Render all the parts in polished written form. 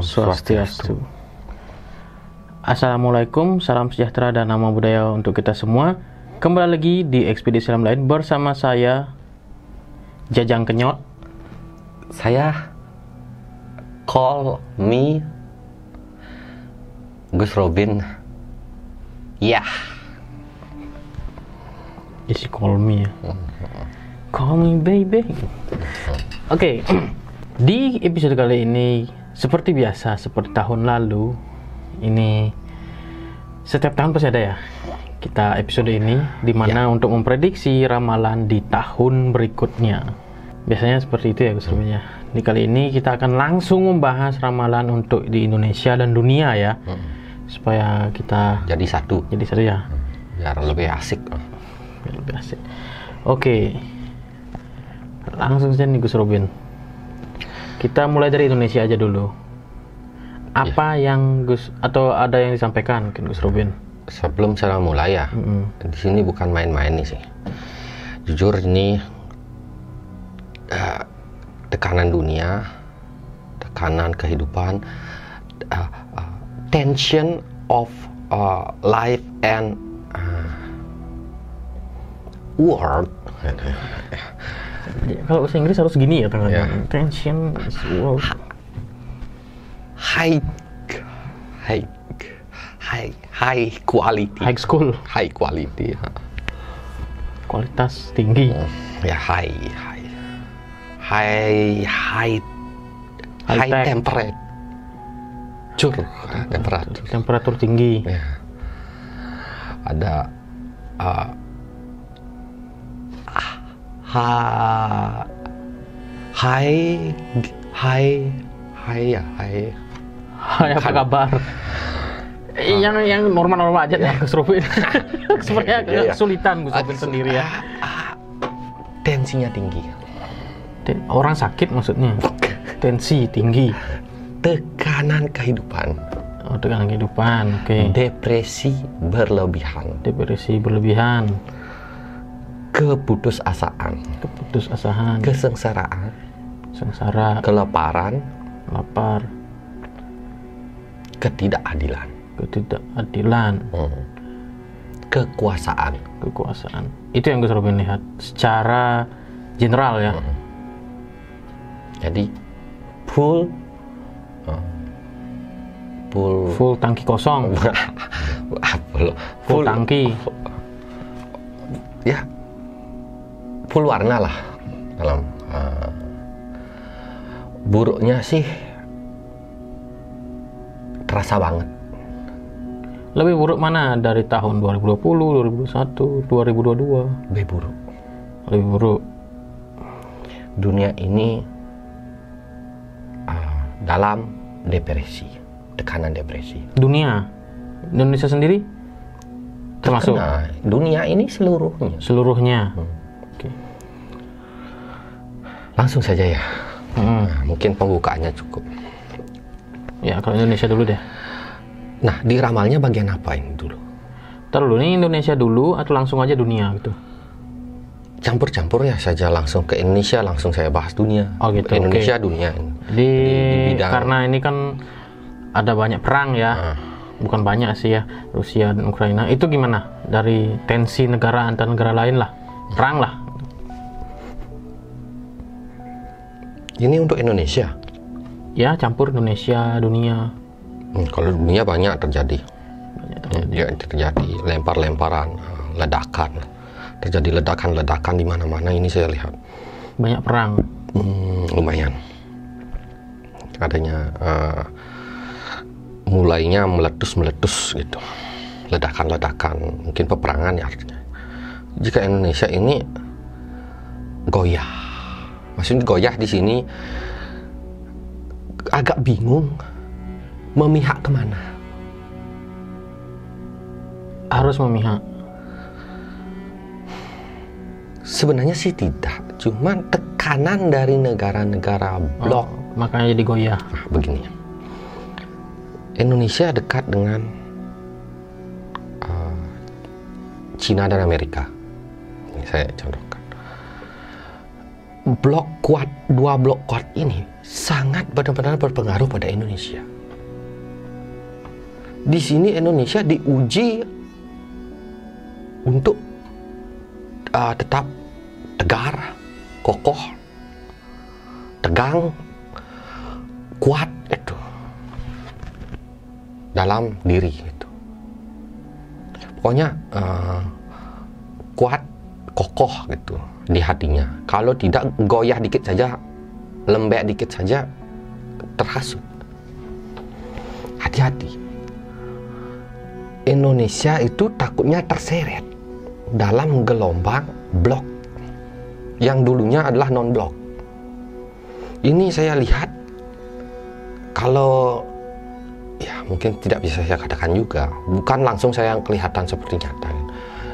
Swastiastu. Assalamualaikum, salam sejahtera dan nama budaya untuk kita semua. Kembali lagi di Ekspedisi Alam Lain bersama saya Jajang Kenyot. Saya call me Gus Robin. Ya. Isi call me ya. Call me baby. Oke. Di episode kali ini seperti biasa, seperti tahun lalu, ini setiap tahun pasti ada ya kita episode ini dimana untuk memprediksi ramalan di tahun berikutnya. Biasanya seperti itu ya Gus Robin ya. Di kali ini kita akan langsung membahas ramalan untuk di Indonesia dan dunia ya, supaya kita Jadi satu ya, biar lebih asik. biar lebih asik. Oke, langsung saja nih Gus Robin. Kita mulai dari Indonesia aja dulu. Apa yang ada yang disampaikan mungkin Gus Robin? Sebelum saya mulai ya, di sini bukan main-main nih sih. Jujur ini tekanan dunia, tekanan kehidupan, tension of life and world. Kalau bahasa Inggris harus gini ya tangannya. Tension world. High quality. High school. High quality. Kualitas tinggi. Ya high High-tech. Temperatur tinggi. Ya. Ada Hai, Apa kabar? Yang normal-normal aja ya Gus Robin. Sepertinya agak kesulitan Gus Robin sendiri ya. Tensinya tinggi. Orang sakit maksudnya. Tensi tinggi. Tekanan kehidupan. Oh, tekanan kehidupan. Oke. Depresi berlebihan. Keputusasaan. Kesengsaraan. Kelaparan. Lapar. Ketidakadilan. Kekuasaan. Itu yang Gus Robin lihat secara general ya. Jadi full tangki kosong. full tangki. Ya. Full warna lah dalam buruknya sih terasa banget. Lebih buruk mana dari tahun 2020, 2021, 2022? Lebih buruk. Dunia ini dalam depresi, tekanan depresi. Indonesia sendiri termasuk? Dunia ini seluruhnya. Oke. Langsung saja ya. Mungkin pembukaannya cukup. Ya, kalau Indonesia dulu deh. Nah, di ramalnya bagian apa ini dulu? Ini Indonesia dulu atau langsung aja dunia gitu? Campur-campur ya saja, langsung ke Indonesia, langsung saya bahas dunia. Oh gitu. Indonesia, okay. Dunia. Di bidang, karena ini kan ada banyak perang ya. Bukan banyak sih ya, Rusia dan Ukraina. Itu gimana? Dari tensi negara antar negara lain lah. Perang lah. Ini untuk Indonesia? Ya, campur Indonesia, dunia. Kalau dunia banyak terjadi. Terjadi lempar-lemparan, ledakan. Terjadi ledakan-ledakan di mana-mana, ini saya lihat. Banyak perang. Lumayan. Adanya mulainya meletus gitu. Ledakan-ledakan, mungkin peperangan ya artinya. Jika Indonesia ini goyah. Maksudnya goyah di sini agak bingung memihak kemana. Harus memihak. Sebenarnya sih tidak, cuman tekanan dari negara-negara blok. Makanya jadi goyah. Nah, begini. Indonesia dekat dengan Cina dan Amerika. Ini saya contohkan. dua blok kuat ini sangat benar-benar berpengaruh pada Indonesia. Di sini Indonesia diuji untuk tetap tegar, kokoh, tegang, kuat itu dalam diri itu. Pokoknya kuat, kokoh gitu di hatinya. Kalau tidak, goyah dikit saja, lembek dikit saja, terhasut. Hati-hati. Indonesia itu takutnya terseret dalam gelombang blok yang dulunya adalah non-blok. Ini saya lihat, kalau ya mungkin tidak bisa saya katakan juga, bukan langsung saya yang kelihatan seperti nyata.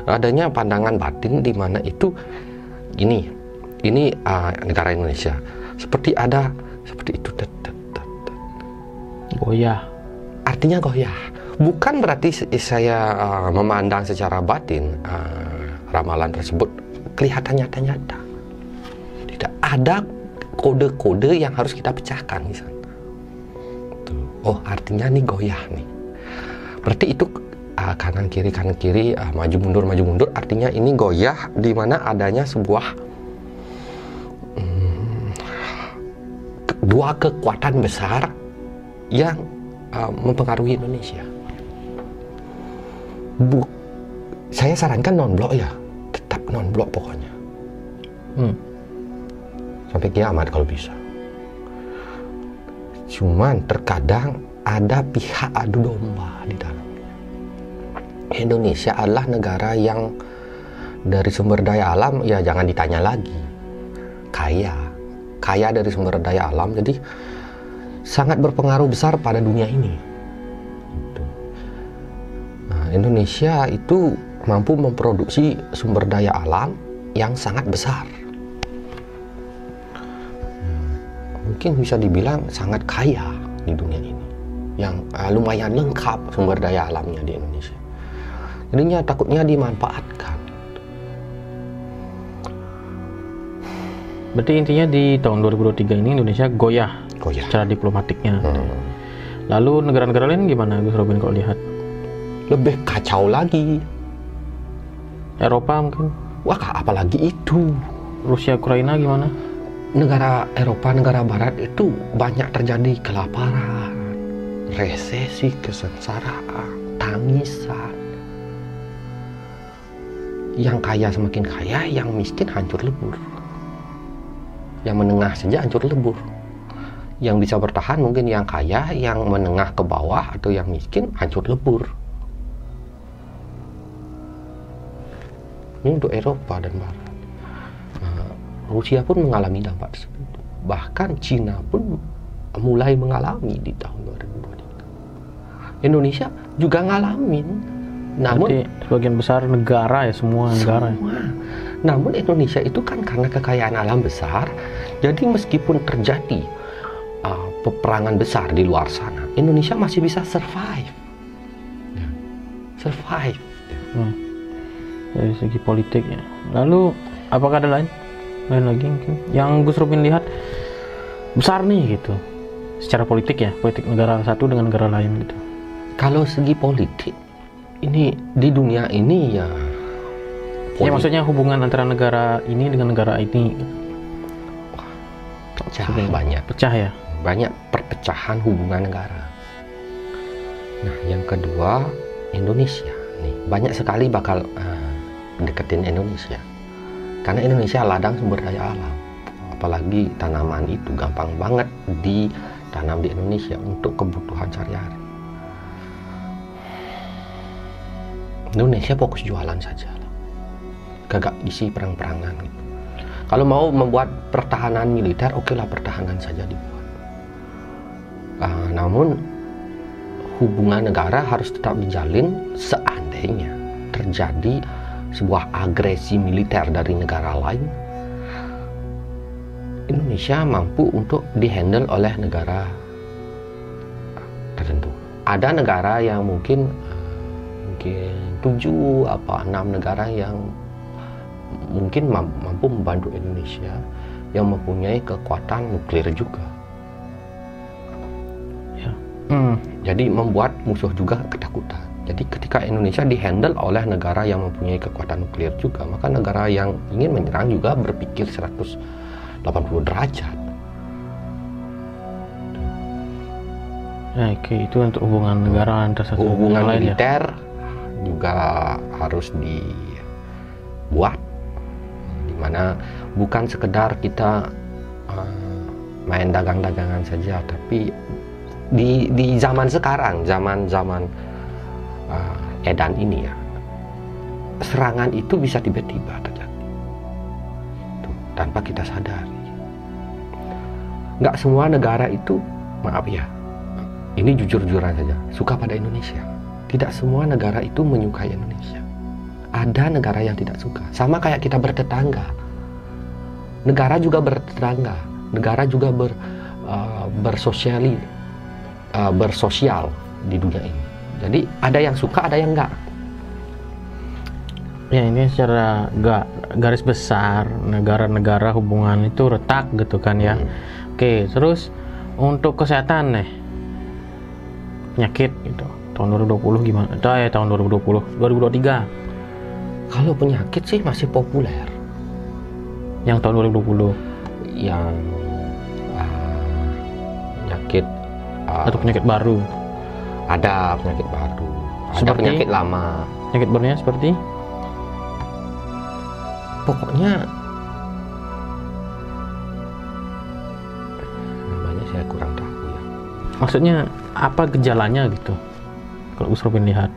Adanya pandangan batin di mana itu ini negara Indonesia seperti ada seperti itu, goyah. Artinya goyah. Bukan berarti saya memandang secara batin ramalan tersebut kelihatan nyata-nyata. Tidak ada kode-kode yang harus kita pecahkan di sana. Oh, artinya nih goyah nih. Berarti itu kanan kiri maju mundur, artinya ini goyah di mana adanya sebuah dua kekuatan besar yang mempengaruhi Indonesia. Saya sarankan non-blok ya, tetap non-blok pokoknya. Sampai kiamat kalau bisa. Cuman terkadang ada pihak adu domba di dalamnya. Indonesia adalah negara yang dari sumber daya alam ya jangan ditanya lagi. Kaya dari sumber daya alam, jadi sangat berpengaruh besar pada dunia ini. Indonesia itu mampu memproduksi sumber daya alam yang sangat besar. Mungkin bisa dibilang sangat kaya di dunia ini, yang lumayan lengkap sumber daya alamnya di Indonesia. Jadinya takutnya dimanfaatkan. Berarti intinya di tahun 2023 ini Indonesia goyah secara diplomatiknya. Lalu negara-negara lain gimana, Gus Robin, kalau lihat? Lebih kacau lagi. Eropa mungkin? Wah, apalagi itu. Rusia, Ukraina gimana? Negara Eropa, negara Barat itu banyak terjadi kelaparan, resesi, kesengsaraan, tangisan. Yang kaya semakin kaya, yang miskin hancur lebur. Yang menengah saja hancur lebur. Yang bisa bertahan mungkin yang kaya, yang menengah ke bawah atau yang miskin hancur lebur. Ini untuk Eropa dan Barat. Rusia pun mengalami dampak tersebut. Bahkan Cina pun mulai mengalami di tahun 2023. Indonesia juga ngalamin. Namun berarti sebagian besar negara ya, semua negara. Namun Indonesia itu kan karena kekayaan alam besar, jadi meskipun terjadi peperangan besar di luar sana, Indonesia masih bisa survive. Dari segi politik ya. Lalu apakah ada lain lagi mungkin yang Gus Robin lihat besar nih gitu secara politik ya, politik negara satu dengan negara lain gitu? Kalau segi politik ini di dunia ini ya ya maksudnya hubungan antara negara ini dengan negara ini pecah ya, banyak perpecahan hubungan negara. Nah, yang kedua, Indonesia nih banyak sekali bakal deketin Indonesia karena Indonesia ladang sumber daya alam, apalagi tanaman itu gampang banget ditanam di Indonesia untuk kebutuhan sehari-hari. Indonesia fokus jualan saja lah, kagak isi perang-perangan gitu. Kalau mau membuat pertahanan militer, oke lah, pertahanan saja dibuat. Namun hubungan negara harus tetap dijalin seandainya terjadi sebuah agresi militer dari negara lain. Indonesia mampu untuk dihandle oleh negara tertentu. Ada negara yang mungkin 7 apa 6 negara yang mungkin mampu membantu Indonesia yang mempunyai kekuatan nuklir juga. Ya. Jadi membuat musuh juga ketakutan. Jadi ketika Indonesia dihandle oleh negara yang mempunyai kekuatan nuklir juga, maka negara yang ingin menyerang juga berpikir 180 derajat. Oke, itu untuk hubungan negara antar satu Hubungan dengan lain ya. militer juga harus dibuat, dimana bukan sekedar kita main dagang-dagangan saja, tapi di zaman sekarang, zaman edan ini ya, serangan itu bisa tiba-tiba terjadi itu, tanpa kita sadari. Nggak semua negara itu, maaf ya, ini jujur-jujuran saja, suka pada Indonesia. Tidak semua negara itu menyukai Indonesia. Ada negara yang tidak suka. Sama kayak kita bertetangga. Negara juga bertetangga. Negara juga bersosial di dunia ini. Jadi ada yang suka, ada yang enggak. Ya, ini secara garis besar negara-negara hubungan itu retak gitu kan ya. Oke, terus untuk kesehatan nih, penyakit gitu, tahun 2020 gimana? Tahun 2023. Kalau penyakit sih masih populer. Yang tahun 2020. Yang penyakit Atau penyakit baru. ada penyakit baru, ada Seperti? penyakit lama. Penyakit barunya seperti? Pokoknya namanya saya kurang tahu ya. Maksudnya apa gejalanya gitu? Kalau Gus Robin lihat.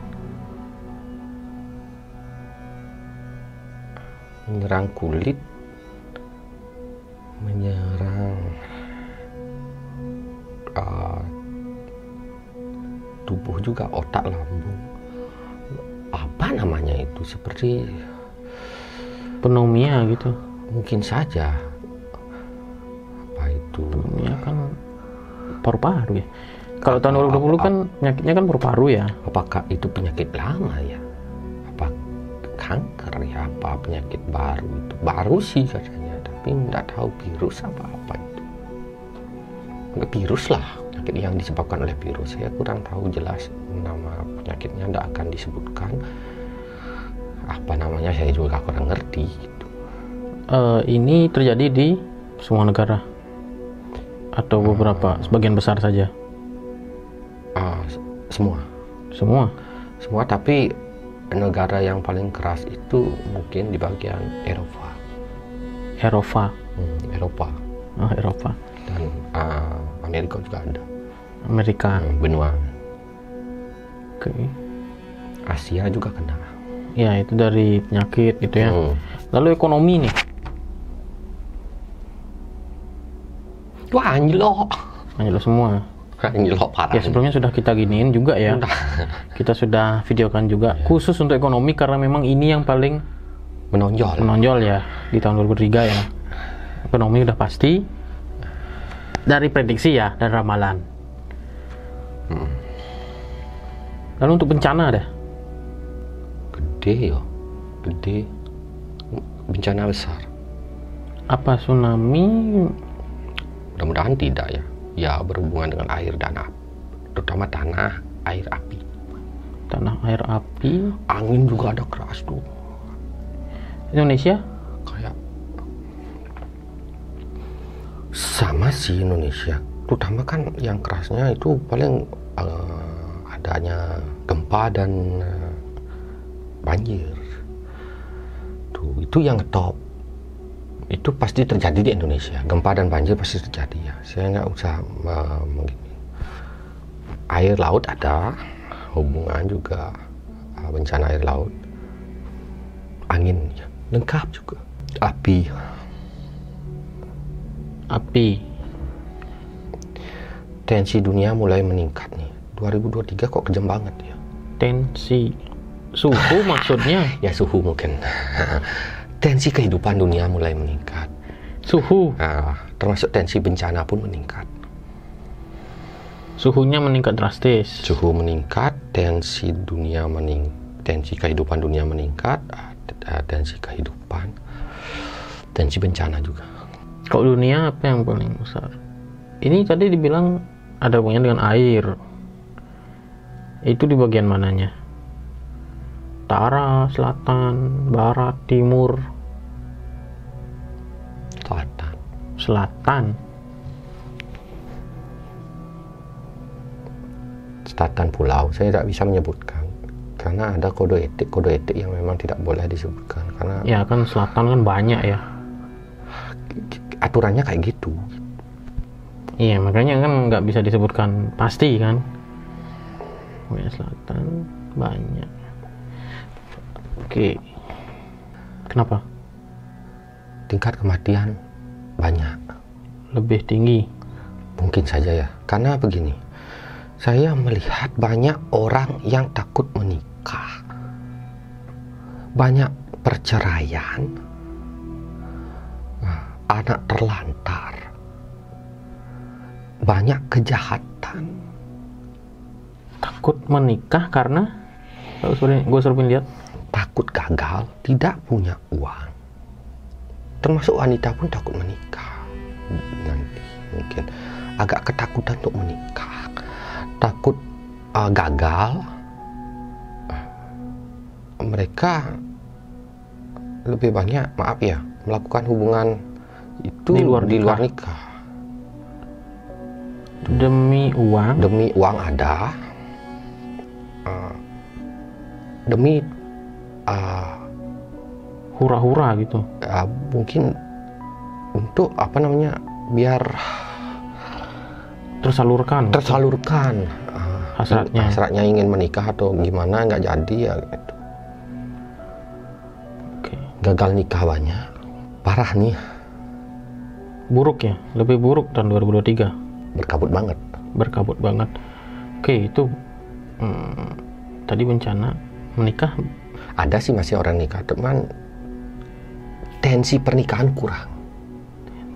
Menyerang kulit, menyerang tubuh juga, otak, lambung. Apa namanya itu? Seperti Pneumonia gitu. mungkin saja. Apa itu? Pneumonia kan paru-paru ya. Kalau tahun 2020 kan penyakitnya kan paru-paru ya. Apakah itu penyakit lama ya? Apa kanker ya? Apa penyakit baru itu? Baru sih katanya, tapi nggak tahu virus apa itu. Nggak virus lah, penyakit yang disebabkan oleh virus. Saya kurang tahu jelas nama penyakitnya, nggak akan disebutkan. Apa namanya saya juga kurang ngerti gitu. Ini terjadi di semua negara atau beberapa, sebagian besar saja? Semua, tapi negara yang paling keras itu mungkin di bagian Eropa. Eropa. Eropa dan Amerika juga ada. Amerika. Benua Oke. Asia juga kena. Ya, itu dari penyakit gitu ya. Lalu ekonomi nih. Wah, anjlok semua. anjlok parah. Ya, sebelumnya sudah kita giniin juga ya. Kita sudah videokan juga khusus untuk ekonomi karena memang ini yang paling menonjol ya di tahun 2003 ya. Ekonomi udah pasti dari prediksi ya dan ramalan. Lalu untuk bencana ada? Gede bencana besar. Apa tsunami? Mudah-mudahan tidak ya. Ya, berhubungan dengan air dan api, terutama tanah, air, api. Tanah, air, api. Angin juga ada keras tuh. Indonesia? Kayak sama sih Indonesia. Terutama kan yang kerasnya itu paling adanya gempa dan banjir. Tuh, itu yang top. Itu pasti terjadi di Indonesia. Gempa dan banjir pasti terjadi ya. Saya nggak usah air laut ada, hubungan juga bencana air laut, angin ya, lengkap juga. Api. Tensi dunia mulai meningkat nih. 2023 kok kejam banget ya. Tensi suhu maksudnya? Ya, suhu mungkin. Tensi kehidupan dunia mulai meningkat. Suhu? Termasuk tensi bencana pun meningkat. Suhunya meningkat drastis. Suhu meningkat, tensi dunia tensi kehidupan dunia meningkat, tensi kehidupan, tensi bencana juga. Kalau dunia apa yang paling besar? Ini tadi dibilang ada hubungannya dengan air. Itu di bagian mananya? Utara, selatan, barat, timur? Selatan. Selatan. Selatan pulau saya tidak bisa menyebutkan karena ada kode etik yang memang tidak boleh disebutkan karena Ya kan selatan kan banyak ya. aturannya kayak gitu. Iya makanya kan nggak bisa disebutkan pasti kan. Selatan banyak. Oke. Kenapa? Tingkat kematian banyak. Lebih tinggi. Mungkin saja ya. Karena begini. Saya melihat banyak orang yang takut menikah. Banyak perceraian. Anak terlantar. Banyak kejahatan. Takut menikah karena gue sering lihat Takut gagal, tidak punya uang. Termasuk wanita pun takut menikah. Nanti mungkin agak ketakutan untuk menikah. Takut gagal. Mereka lebih banyak, maaf ya, melakukan hubungan itu Di luar nikah. nikah. demi uang. Demi uang ada. Demi Hura-hura gitu. mungkin untuk biar Tersalurkan hasratnya. hasratnya ingin menikah atau gimana, nggak jadi ya gitu. Oke. Gagal nikah banyak, parah nih, Buruk ya, lebih buruk tahun 2023. berkabut banget. Oke, itu tadi bencana menikah. Ada sih masih orang nikah, teman, tensi pernikahan kurang.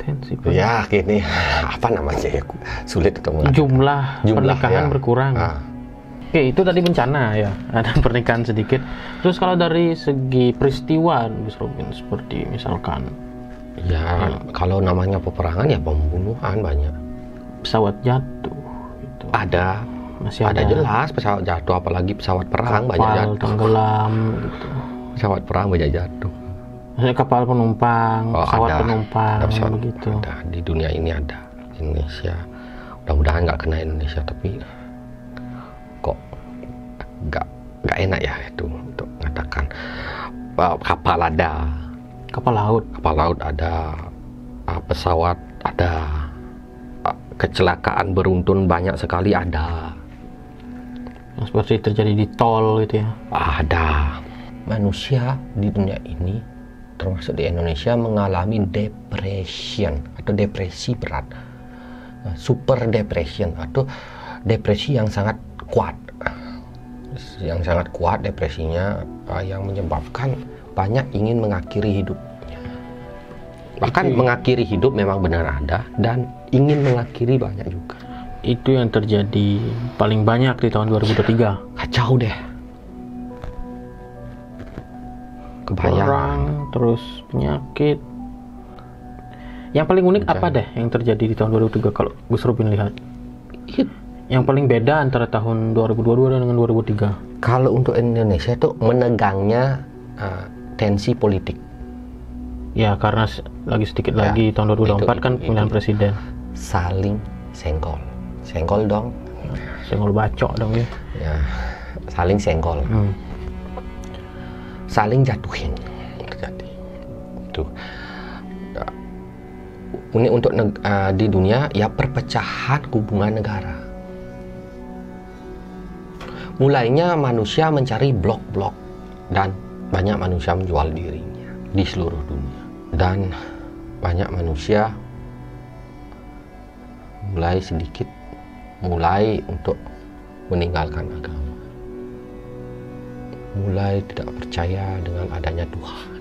Tensi Ya gini, apa namanya ya, sulit untuk mengatakan. jumlah pernikahan ya. berkurang. Oke, itu tadi bencana ya, ada pernikahan sedikit. Terus kalau dari segi peristiwa, Gus Robin, seperti misalkan Ya kalau namanya peperangan ya pembunuhan banyak. pesawat jatuh, gitu. Ada Masih ada jelas pesawat jatuh, apalagi pesawat perang banyak kapal jatuh. tenggelam, gitu. Pesawat perang banyak jatuh. Maksudnya kapal penumpang, pesawat ada. penumpang, Ada pesawat, begitu. ada. Di dunia ini ada. Indonesia, mudah-mudahan nggak kena Indonesia, tapi kok nggak enak ya itu untuk mengatakan. Kapal ada, Kapal laut ada, pesawat ada, kecelakaan beruntun banyak sekali ada. yang seperti terjadi di tol gitu ya. Ada. Manusia di dunia ini, termasuk di Indonesia, mengalami depression atau depresi berat, super depression atau depresi yang sangat kuat, depresinya, yang menyebabkan banyak ingin mengakhiri hidupnya. Bahkan mengakhiri hidup memang benar ada, dan ingin mengakhiri banyak juga. Itu yang terjadi paling banyak di tahun 2023. Kacau deh. Kebayang. Perang, terus penyakit. Yang paling unik apa deh yang terjadi di tahun 2023 kalau Gus Robin lihat? Yang paling beda antara tahun 2022 dengan 2023? Kalau untuk Indonesia itu menegangnya tensi politik. Ya karena lagi sedikit lagi tahun 2024 kan pemilihan presiden. Saling senggol dong. Senggol bacok dong ya. Ya, saling senggol. Saling jatuhin terjadi. Itu unik untuk di dunia ya, perpecahan hubungan negara. Mulainya manusia mencari blok-blok, dan banyak manusia menjual dirinya di seluruh dunia, dan banyak manusia mulai untuk meninggalkan agama, mulai tidak percaya dengan adanya Tuhan,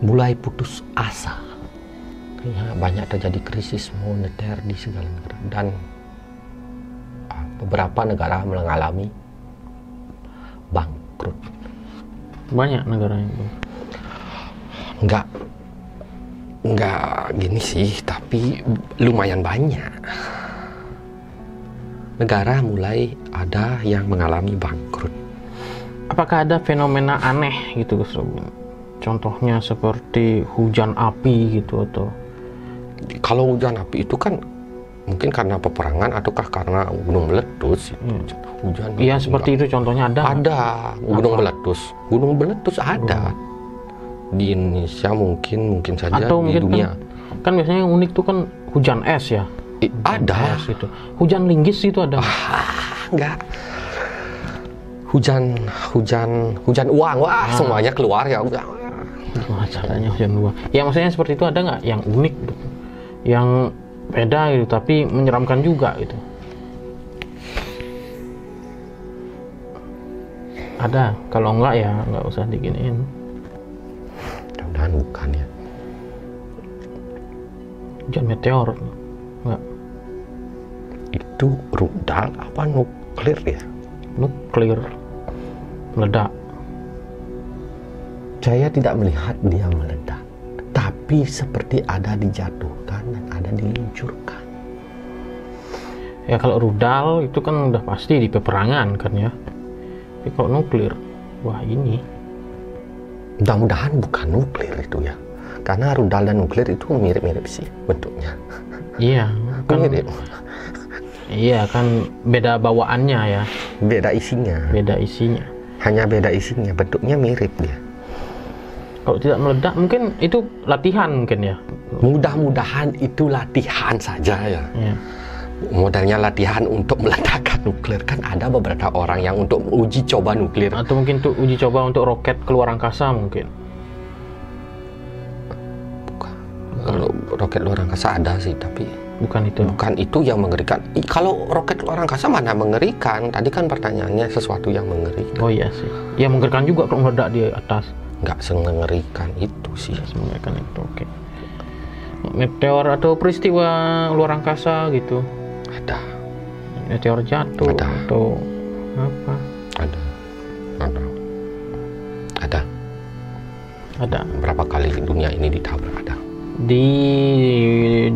mulai putus asa. Banyak terjadi krisis moneter di segala negara, dan beberapa negara mengalami bangkrut. Banyak negara yang Enggak, nggak gini sih, tapi lumayan banyak. Negara mulai ada yang mengalami bangkrut. Apakah ada fenomena aneh gitu Gus Robin? Contohnya seperti hujan api gitu atau? Kalau hujan api itu kan mungkin karena peperangan ataukah karena gunung meletus. Hujan. Iya seperti itu contohnya ada. Ada gunung meletus. Gunung meletus ada. Di Indonesia mungkin saja atau di mungkin dunia. Kan biasanya yang unik tuh kan hujan es ya. Ada. Es itu. Hujan linggis itu ada. Enggak. Hujan uang. Wah, semuanya keluar ya. Caranya hujan uang. Ya maksudnya seperti itu ada nggak yang unik gitu? Yang beda gitu tapi menyeramkan juga gitu. Ada. Kalau enggak ya nggak usah diginiin. Mudah-mudahan bukan ya. Hujan meteor. Enggak. Itu rudal apa nuklir ya? Nuklir. Meledak. Saya tidak melihat dia meledak, tapi seperti ada dijatuhkan dan ada diluncurkan. Ya kalau rudal itu kan udah pasti di peperangan kan ya. Tapi kalau nuklir, wah ini. Mudah-mudahan bukan nuklir itu ya, karena rudal dan nuklir itu mirip-mirip sih bentuknya. Iya kan. Mirip. Iya kan beda bawaannya ya. Beda isinya. Beda isinya. Hanya beda isinya, bentuknya mirip dia. Kalau tidak meledak mungkin itu latihan mungkin ya. Mudah-mudahan itu latihan saja ya. Ya. Modelnya latihan untuk meledakkan nuklir. Kan ada beberapa orang yang untuk uji coba nuklir. Atau mungkin untuk uji coba untuk roket keluar angkasa mungkin. Bukan. Kalau roket luar angkasa ada sih, tapi bukan itu. Bukan itu yang mengerikan. Kalau roket luar angkasa mana mengerikan? Tadi kan pertanyaannya sesuatu yang mengerikan. Oh iya sih. Ya mengerikan juga kalau meledak di atas. Nggak semengerikan itu sih. Mengerikan itu, oke. Meteor atau peristiwa luar angkasa gitu. Ada. Meteor jatuh Ada. atau apa? Ada. Berapa kali dunia ini ditabrak? Ada. Di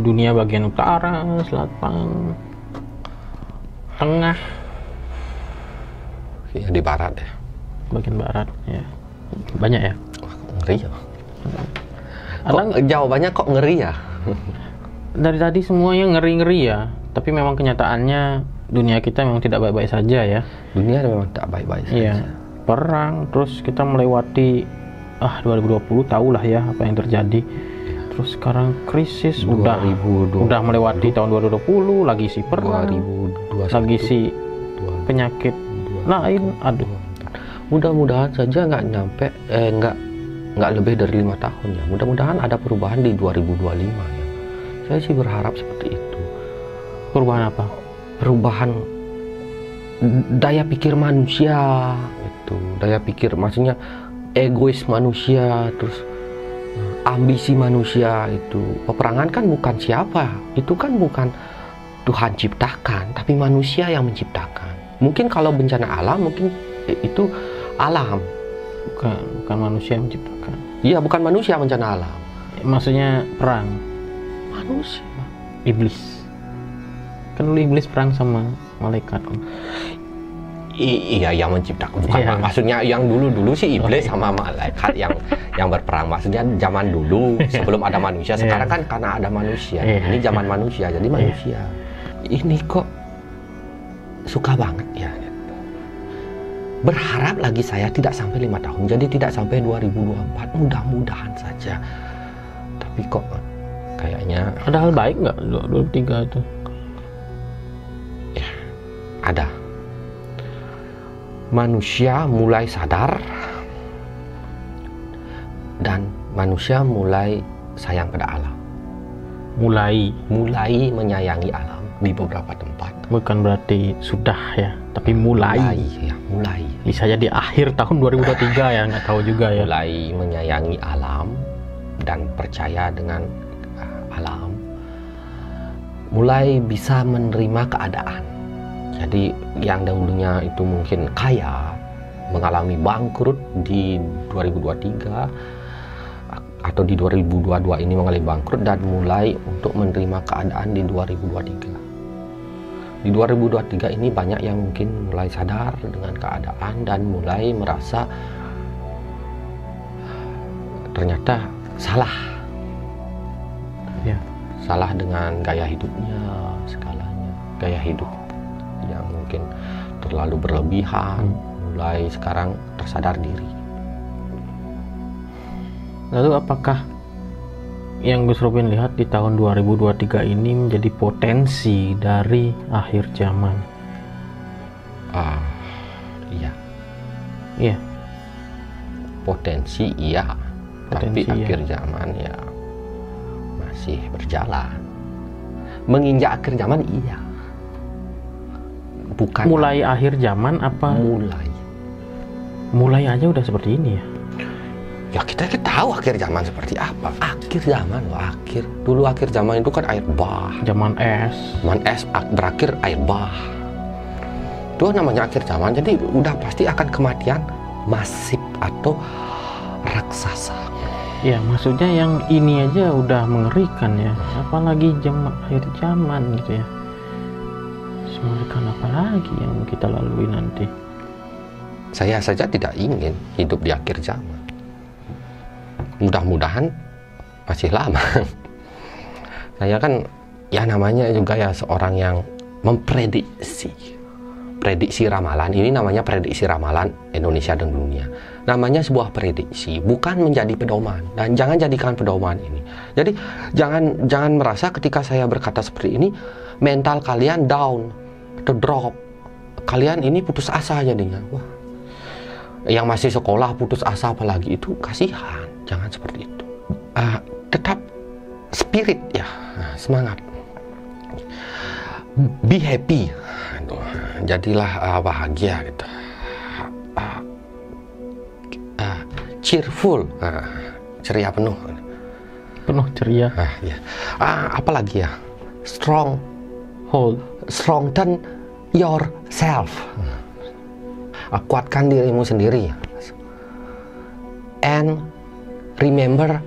dunia bagian utara, selatan, tengah, Ya, di barat ya. bagian barat ya. Banyak ya. Ngeri ya. Ada Jawabannya kok ngeri ya? dari tadi semuanya ngeri-ngeri ya. Tapi memang kenyataannya dunia kita memang tidak baik-baik saja ya. Dunia memang tak baik-baik saja. Iya. Perang, terus kita melewati 2020 tahulah ya apa yang terjadi. Terus sekarang krisis udah melewati tahun 2020 lagi si perang, 2021, lagi si penyakit lain. Aduh. Mudah-mudahan saja nggak lebih dari 5 tahun ya. Mudah-mudahan ada perubahan di 2025 ya. Saya sih berharap seperti itu. Perubahan apa? Perubahan daya pikir manusia itu. Daya pikir maksudnya egois manusia, terus ambisi manusia itu. Peperangan kan bukan siapa, itu kan bukan Tuhan ciptakan, tapi manusia yang menciptakan. Mungkin kalau bencana alam mungkin itu alam. Bukan manusia yang menciptakan. Iya, bukan manusia bencana alam. Maksudnya perang. Manusia. Iblis. Kan dulu iblis perang sama malaikat. Iya, yang menciptakan. Bukan Iya. maksudnya yang dulu sih iblis sama malaikat yang berperang. Maksudnya zaman dulu sebelum ada manusia. Sekarang kan karena ada manusia. Ini zaman manusia, jadi manusia. Ini kok suka banget ya. Berharap lagi saya tidak sampai 5 tahun. Jadi tidak sampai 2024. Mudah-mudahan saja. Tapi kok kayaknya Ada hal baik nggak 2023 itu? ya, ada. Manusia mulai sadar dan manusia mulai sayang pada alam. Mulai menyayangi alam di beberapa tempat. Bukan berarti sudah ya, tapi mulai. Mulai. Bisa jadi akhir tahun 2023 ya, nggak tahu juga ya. Mulai menyayangi alam dan percaya dengan alam. Mulai bisa menerima keadaan. Jadi yang dahulunya itu mungkin kaya, mengalami bangkrut di 2023, atau di 2022 ini mengalami bangkrut dan mulai untuk menerima keadaan di 2023. Di 2023 ini banyak yang mungkin mulai sadar dengan keadaan dan mulai merasa ternyata salah. Ya. Salah dengan gaya hidupnya, segalanya. Gaya hidup yang mungkin terlalu berlebihan, mulai sekarang tersadar diri. Lalu apakah yang Gus Robin lihat di tahun 2023 ini menjadi potensi dari akhir zaman? Iya. Iya. Potensi iya. Potensi, tapi akhir zaman ya masih berjalan. Menginjak akhir zaman iya. Bukan Mulai akhir zaman apa? Mulai aja udah seperti ini ya? Ya kita tahu akhir zaman seperti apa. Akhir zaman loh, akhir. Dulu akhir zaman itu kan air bah. Zaman es. Zaman es berakhir air bah. Itu namanya akhir zaman. Jadi udah pasti akan kematian masif atau raksasa. Ya maksudnya yang ini aja udah mengerikan ya. Apalagi akhir zaman gitu ya. Mengerikan apa lagi yang kita lalui nanti? Saya saja tidak ingin hidup di akhir zaman. Mudah-mudahan masih lama. Saya kan ya namanya juga ya seorang yang memprediksi. Prediksi ramalan, ini namanya prediksi ramalan Indonesia dan dunia. Namanya sebuah prediksi, bukan menjadi pedoman. Dan jangan jadikan pedoman ini. Jadi jangan merasa ketika saya berkata seperti ini, mental kalian down atau drop. Kalian ini putus asa jadinya. Wah, yang masih sekolah putus asa apalagi itu kasihan. Jangan seperti itu. Tetap spirit ya, semangat. Be happy. Jadilah bahagia gitu. Cheerful, ceria penuh. Penuh ceria. Ya. Apalagi ya? Strengthen yourself. Kuatkan dirimu sendiri. And remember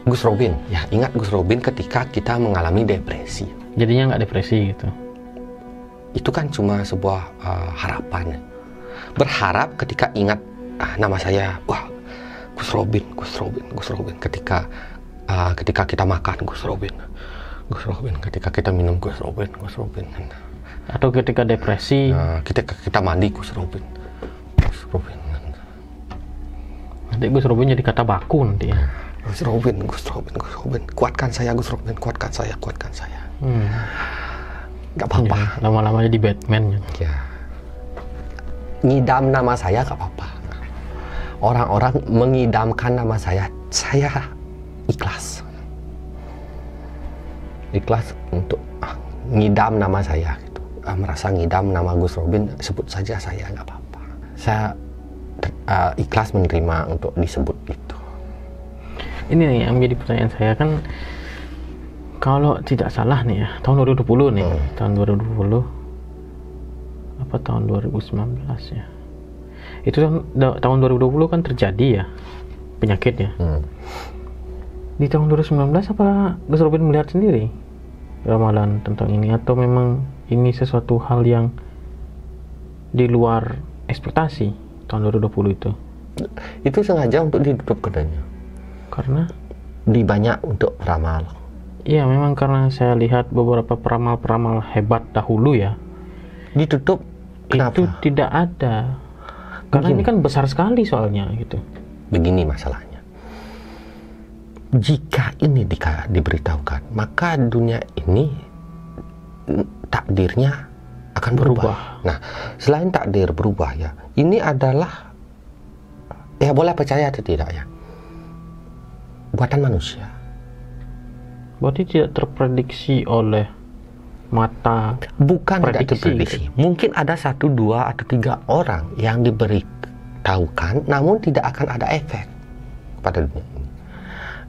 Gus Robin. Ya, ingat Gus Robin ketika kita mengalami depresi. Jadinya nggak depresi gitu. Itu kan cuma sebuah harapan. Berharap ketika ingat nama saya, wah, Gus Robin. Ketika kita makan Gus Robin. Ketika kita minum Gus Robin. Atau ketika depresi, ketika kita mandi Gus Robin. Nanti Gus Robin jadi kata baku nanti ya. Gus Robin. Kuatkan saya Gus Robin, kuatkan saya. Gak apa-apa. Ya, lama-lama jadi Batman ya. Ngidam nama saya gak apa-apa. Orang-orang mengidamkan nama saya ikhlas. Ikhlas untuk ngidam nama saya gitu. Merasa ngidam nama Gus Robin, sebut saja saya nggak apa-apa. Saya ikhlas menerima untuk disebut itu. Ini nih yang menjadi pertanyaan saya kan, kalau tidak salah nih ya, tahun 2020 nih, tahun 2020 apa tahun 2019 ya? Itu tahun 2020 kan terjadi ya penyakit ya. Di tahun 2019 apa Gus Robin melihat sendiri ramalan tentang ini, atau memang ini sesuatu hal yang di luar ekspektasi tahun 2020 itu? Itu sengaja untuk ditutup kedainya. Karena banyak untuk peramal. Iya, memang karena saya lihat beberapa peramal-peramal hebat dahulu ya. Ditutup. Kenapa? Itu tidak ada. Karena ini kan besar sekali soalnya gitu. Begini masalahnya. Jika ini diberitahukan, maka dunia ini takdirnya akan berubah. Nah, selain takdir berubah ya, ini adalah ya boleh percaya atau tidak ya, buatan manusia. Berarti tidak terprediksi oleh mata. Bukan tidak prediksi, terprediksi. gitu. Mungkin ada 1, 2, atau 3 orang yang diberitahukan, namun tidak akan ada efek pada dunia ini.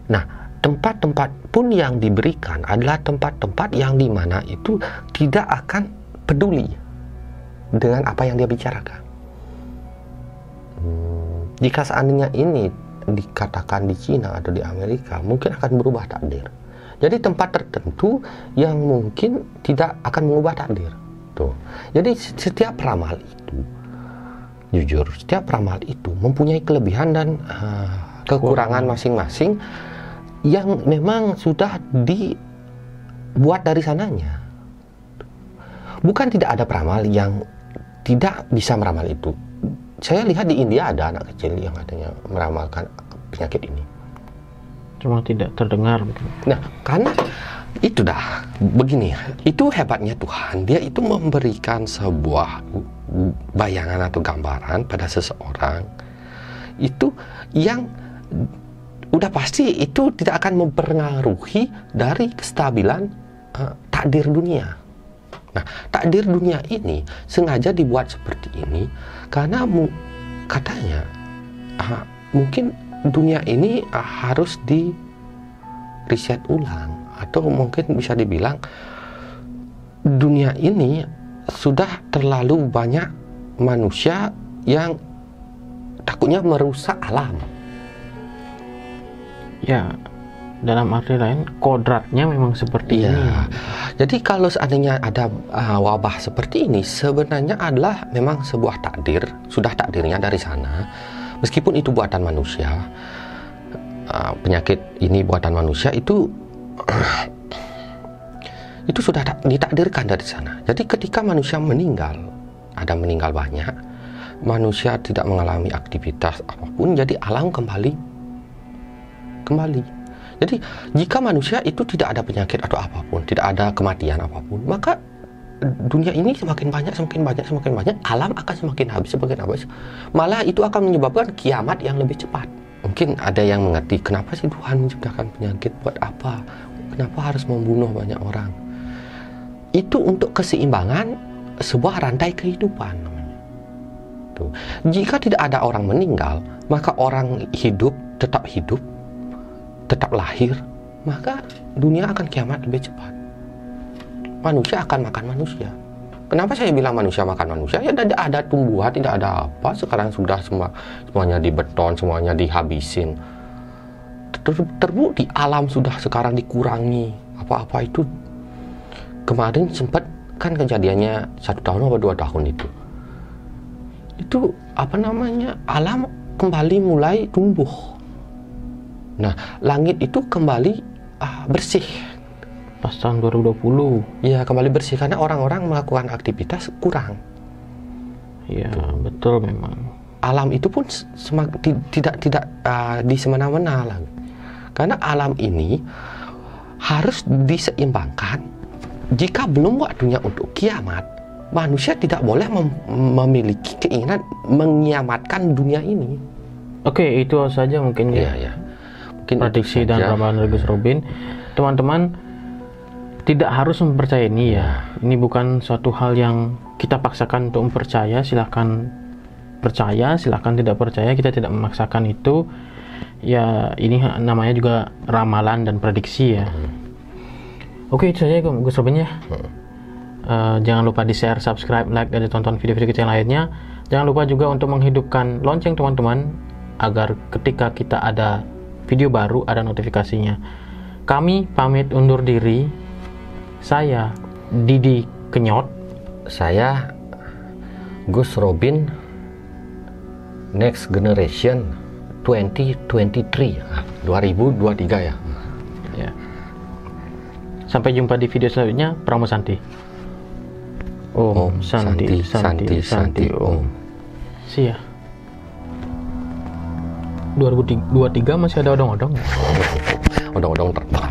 Nah, tempat-tempat pun yang diberikan adalah tempat-tempat yang dimana itu tidak akan peduli dengan apa yang dia bicarakan. Jika seandainya ini dikatakan di Cina atau di Amerika mungkin akan berubah takdir. Jadi tempat tertentu yang mungkin tidak akan mengubah takdir. Tuh. Jadi setiap ramal itu, jujur, setiap ramal itu mempunyai kelebihan dan kekurangan masing-masing yang memang sudah dibuat dari sananya. Bukan tidak ada peramal yang tidak bisa meramal itu. Saya lihat di India ada anak kecil yang katanya meramalkan penyakit ini. Cuma tidak terdengar. Nah, karena itu dah begini, itu hebatnya Tuhan. Dia itu memberikan sebuah bayangan atau gambaran pada seseorang itu yang udah pasti itu tidak akan mempengaruhi dari kestabilan takdir dunia. Nah, takdir dunia ini sengaja dibuat seperti ini karena katanya mungkin dunia ini harus di riset ulang, atau mungkin bisa dibilang dunia ini sudah terlalu banyak manusia yang takutnya merusak alam. Ya, dalam arti lain kodratnya memang seperti ini. Jadi kalau seandainya ada wabah seperti ini, sebenarnya adalah memang sebuah takdir, sudah takdirnya dari sana. Meskipun itu buatan manusia, penyakit ini buatan manusia itu sudah ditakdirkan dari sana. Jadi ketika manusia meninggal, ada meninggal banyak, manusia tidak mengalami aktivitas apapun, jadi alam kembali. Jadi jika manusia itu tidak ada penyakit atau apapun, tidak ada kematian apapun, maka dunia ini semakin banyak, alam akan semakin habis. Malah itu akan menyebabkan kiamat yang lebih cepat. Mungkin ada yang mengerti, kenapa sih Tuhan menciptakan penyakit, buat apa? Kenapa harus membunuh banyak orang? Itu untuk keseimbangan sebuah rantai kehidupan. Tuh. Jika tidak ada orang meninggal, maka orang hidup, tetap lahir, maka dunia akan kiamat lebih cepat. Manusia akan makan manusia. Kenapa saya bilang manusia makan manusia? Ya tidak ada tumbuhan, tidak ada apa. Sekarang sudah semuanya dibeton, semuanya dihabisin. Terbukti alam sudah sekarang dikurangi. Apa-apa itu kemarin sempat kan kejadiannya 1 tahun atau 2 tahun itu. Itu alam kembali mulai tumbuh. Nah, langit itu kembali bersih. Pas tahun 2020. Ya, kembali bersih karena orang-orang melakukan aktivitas kurang. Ya, betul memang. Alam itu pun tidak di semena-mena lagi. Karena alam ini harus diseimbangkan. Jika belum waktunya untuk kiamat, manusia tidak boleh memiliki keinginan mengiamatkan dunia ini. Oke, itu saja mungkin ya. Mungkin prediksi dan ramalan Gus Robin. Teman-teman tidak harus mempercayai ini ya. Ini bukan suatu hal yang kita paksakan untuk mempercaya. Silahkan percaya, silahkan tidak percaya. Kita tidak memaksakan itu. Ya, ini namanya juga ramalan dan prediksi ya. Oke, itu saja Gus Robin ya. Jangan lupa di share, subscribe, like, dan ditonton video-video kita yang lainnya. Jangan lupa juga untuk menghidupkan lonceng teman-teman agar ketika kita ada video baru ada notifikasinya. Kami pamit undur diri. Saya Didi Kenyot. Saya Gus Robin, Next Generation 2023 2023 ya. Sampai jumpa di video selanjutnya. Pramu Santi. Om Santi Om. Sia. 2023 masih ada odong-odong. Odong-odong terbang.